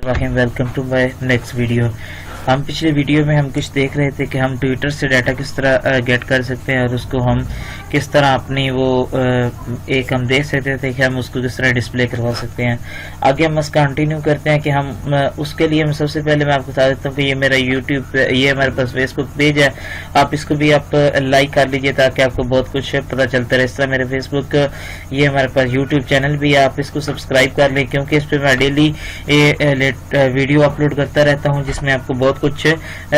Welcome to my next video. हम पिछले video में हम कुछ देख रहे थे कि हम ट्विटर से डाटा किस तरह गेट कर सकते हैं और उसको हम किस तरह अपनी वो एक हम देख सकते थे कि हम उसको किस तरह डिस्प्ले करवा सकते हैं। आगे हम बस कंटिन्यू करते हैं कि हम उसके लिए मैं सबसे पहले मैं आपको बता देता हूँ कि ये मेरा यूट्यूब ये हमारे पास फेसबुक पेज है, आप इसको भी आप लाइक कर लीजिए ताकि आपको बहुत कुछ पता चलता रहे। इस तरह मेरे फेसबुक ये हमारे पास यूट्यूब चैनल भी है, आप इसको सब्सक्राइब कर लें क्योंकि इस पर मैं डेली वीडियो अपलोड करता रहता हूँ जिसमें आपको बहुत कुछ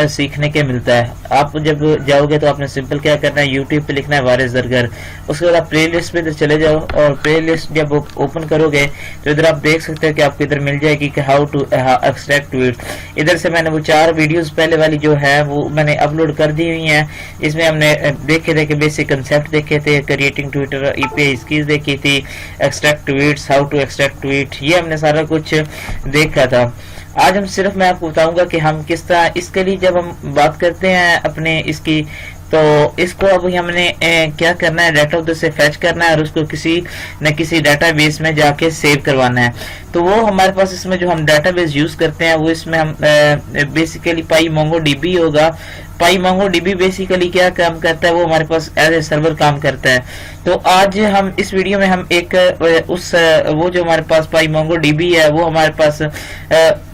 सीखने के मिलता है। आप जब जाओगे तो आपने सिंपल क्या करना है, यूट्यूब पे लिखना है वारिस जरगर, उसके बाद आप प्लेलिस्ट पे इधर चले जाओ और प्लेलिस्ट जब ओपन करोगे तो इधर आप देख सकते हो कि आपको इधर मिल जाएगी कि हाउ टू एक्सट्रैक्ट ट्वीट। इधर से मैंने वो 4 वीडियोस पहले वाली जो है वो मैंने अपलोड कर दी हुई है। इसमें हमने देखे थे कि बेसिक कंसेप्ट देखे थे, क्रिएटिंग ट्विटर एपीआई स्किल्स देखी थी, extract tweets, how to extract tweet, ये हमने सारा कुछ देखा था। आज हम सिर्फ मैं आपको बताऊंगा कि हम किस तरह इसके लिए जब हम बात करते हैं अपने इसकी तो इसको अब हमने क्या करना है, डाटा उधर से फैच करना है और उसको किसी न किसी डाटाबेस में जाके सेव करवाना है। तो वो हमारे पास इसमें जो हम डाटाबेस यूज करते हैं वो इसमें हम बेसिकली PyMongoDB होगा। PyMongoDB बेसिकली क्या काम करता है, वो हमारे पास एज ए सर्वर काम करता है। तो आज हम इस वीडियो में हम एक वो जो हमारे पास PyMongoDB है वो हमारे पास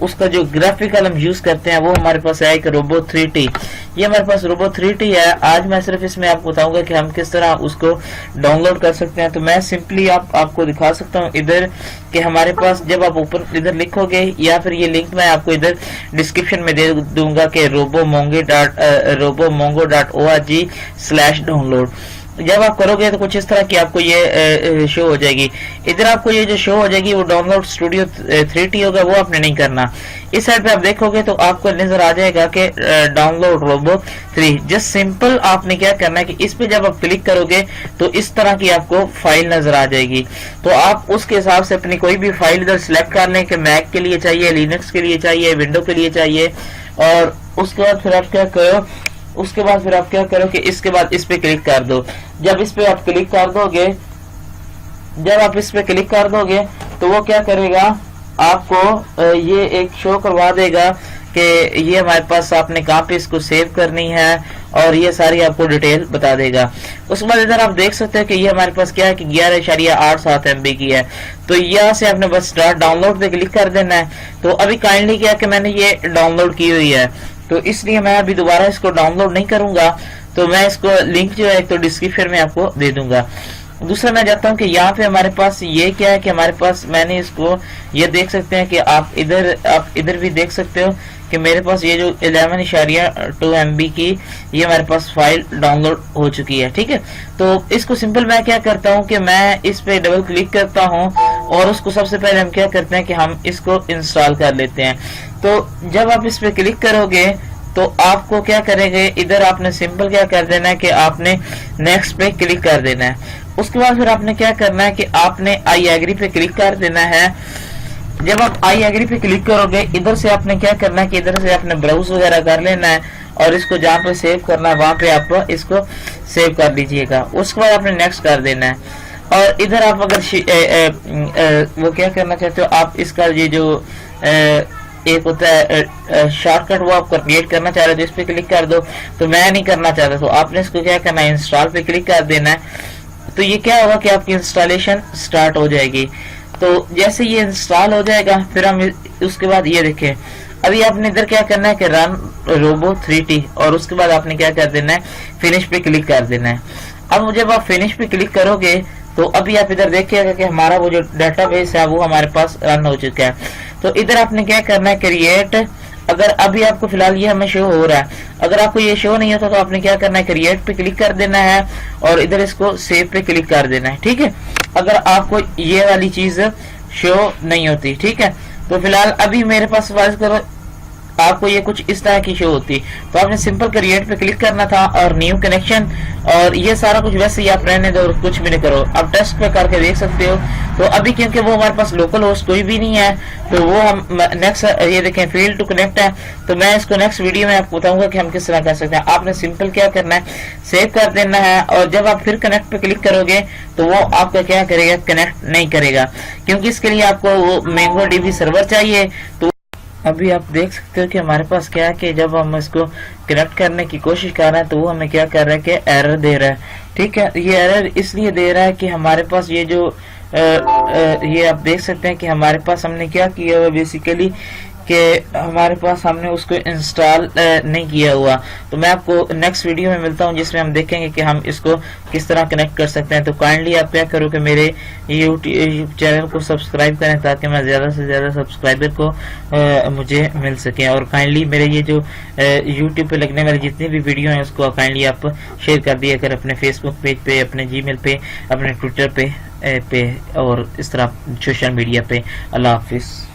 उसका जो ग्राफिकल हम यूज करते हैं वो हमारे पास है एक Robo3T। ये हमारे पास Robo3T है। आज मैं सिर्फ इसमें आपको बताऊंगा कि हम किस तरह उसको डाउनलोड कर सकते हैं। तो मैं सिंपली आपको दिखा सकता हूँ इधर कि हमारे पास जब आप ऊपर इधर लिखोगे या फिर ये लिंक मैं आपको इधर डिस्क्रिप्शन में दे दूंगा कि robomongo.org/download। जब आप करोगे तो कुछ इस तरह की आपको ये शो हो जाएगी। इधर आपको ये जो शो हो जाएगी वो डाउनलोड स्टूडियो 3T होगा, वो आपने नहीं करना। इस साइड पे आप देखोगे तो आपको नजर आ जाएगा कि डाउनलोड Robo3। जस्ट सिंपल आपने क्या करना है कि इस पे जब आप क्लिक करोगे तो इस तरह की आपको फाइल नजर आ जाएगी। तो आप उसके हिसाब से अपनी कोई भी फाइल इधर सिलेक्ट कर लें कि मैक के लिए चाहिए, लिनक्स के लिए चाहिए, विंडो के लिए चाहिए। और उसके बाद फिर आप क्या करो, उसके बाद फिर आप क्या करो कि इसके बाद इस पे क्लिक कर दो। जब इस पे आप क्लिक कर दोगे, जब आप इस पे क्लिक कर दोगे तो वो क्या करेगा, आपको ये एक शो करवा देगा कि ये हमारे पास आपने कहाँ पे इसको सेव करनी है और ये सारी आपको डिटेल बता देगा। उसके बाद इधर आप देख सकते हैं कि ये हमारे पास क्या है कि 11.87 MB की है। तो यहाँ से आपने बस स्टार्ट डाउनलोड पे क्लिक कर देना है। तो अभी काइंडली क्या कि मैंने ये डाउनलोड की हुई है तो इसलिए मैं अभी दोबारा इसको डाउनलोड नहीं करूंगा। तो मैं इसको लिंक जो है तो डिस्क्रिप्शन में आपको दे दूंगा। दूसरा मैं जाता हूं कि यहाँ पे हमारे पास ये क्या है कि हमारे पास मैंने इसको ये देख सकते हैं कि आप इधर भी देख सकते हो कि मेरे पास ये जो 11.2 MB की ये हमारे पास फाइल डाउनलोड हो चुकी है। ठीक है, तो इसको सिंपल मैं क्या करता हूँ कि मैं इस पे डबल क्लिक करता हूँ और उसको सबसे पहले हम क्या करते हैं कि हम इसको इंस्टॉल कर लेते हैं। तो जब आप इस पे क्लिक करोगे तो आपको क्या करेंगे, इधर आपने सिंपल क्या कर देना है कि आपने नेक्स्ट पे क्लिक कर देना है। उसके बाद फिर आपने क्या करना है कि आपने आई एग्री पे क्लिक कर देना है। जब आप आई एग्री पे क्लिक करोगे इधर से आपने क्या करना है कि इधर से आपने ब्राउज वगैरह कर लेना है और इसको जहाँ पे सेव करना है वहां पे आप इसको सेव कर लीजिएगा। उसके बाद आपने नेक्स्ट कर देना है। और इधर आप अगर वो क्या करना चाहते हो, आप इसका ये जो एक होता है शॉर्टकट वो आप क्रिएट करना चाह रहे हो तो इस पे क्लिक कर दो। तो मैं नहीं करना चाहता तो आपने इसको क्या करना है, इंस्टॉल पे क्लिक कर देना है। तो ये क्या होगा कि आपकी इंस्टॉलेशन स्टार्ट हो जाएगी। तो जैसे ये इंस्टॉल हो जाएगा फिर हम उसके बाद ये देखें, अभी आपने इधर क्या करना है कि रन Robo3T और उसके बाद आपने क्या कर देना है, फिनिश पे क्लिक कर देना है। अब जब आप फिनिश पे क्लिक करोगे तो अभी आप इधर देखिएगा कि हमारा वो जो डाटाबेस है वो हमारे पास रन हो चुका है। तो इधर आपने क्या करना है, क्रिएट, अगर अभी आपको फिलहाल ये हमें शो हो रहा है, अगर आपको ये शो नहीं होता तो आपने क्या करना है, क्रिएट पे क्लिक कर देना है और इधर इसको सेव पे क्लिक कर देना है। ठीक है, अगर आपको ये वाली चीज शो नहीं होती। ठीक है, तो फिलहाल अभी मेरे पास फर्ज करो आपको ये कुछ इस तरह की शो होती तो आपने सिंपल क्रिएट पे क्लिक करना था और न्यू कनेक्शन और ये सारा कुछ वैसे ही आप रहने दो और कुछ भी नहीं करो। अब टेस्ट पे करके देख सकते हो। तो अभी क्योंकि वो हमारे पास लोकल होस्ट कोई भी नहीं है तो वो हम नेक्स्ट ये देखें फील्ड टू कनेक्ट है। तो मैं इसको नेक्स्ट वीडियो में आपको बताऊंगा कि हम किस तरह कर सकते हैं। आपने सिंपल क्या करना है, सेव कर देना है और जब आप फिर कनेक्ट पे क्लिक करोगे तो वो आपका क्या करेगा, कनेक्ट नहीं करेगा क्योंकि इसके लिए आपको वो MongoDB सर्वर चाहिए। तो अभी आप देख सकते हो कि हमारे पास क्या है कि जब हम इसको कनेक्ट करने की कोशिश कर रहे हैं तो वो हमें क्या कर रहा है कि एरर दे रहा है। ठीक है, ये एरर इसलिए दे रहा है कि हमारे पास ये जो ये आप देख सकते हैं कि हमारे पास हमने क्या किया हुआ बेसिकली कि हमारे पास हमने उसको इंस्टॉल नहीं किया हुआ। तो मैं आपको नेक्स्ट वीडियो में मिलता हूं जिसमें हम देखेंगे कि हम इसको किस तरह कनेक्ट कर सकते हैं। तो काइंडली आप क्या करो कि मेरे यूट्यूब चैनल को सब्सक्राइब करें ताकि मैं ज़्यादा से ज़्यादा सब्सक्राइबर को मुझे मिल सके। और काइंडली मेरे ये जो यूट्यूब पे लगने वाली जितनी भी वीडियो हैं उसको काइंडली आप शेयर कर दिया कर अपने फेसबुक पेज पे, अपने जीमेल पे, अपने ट्विटर पे और इस तरह सोशल मीडिया पे। अल्लाह हाफिज़।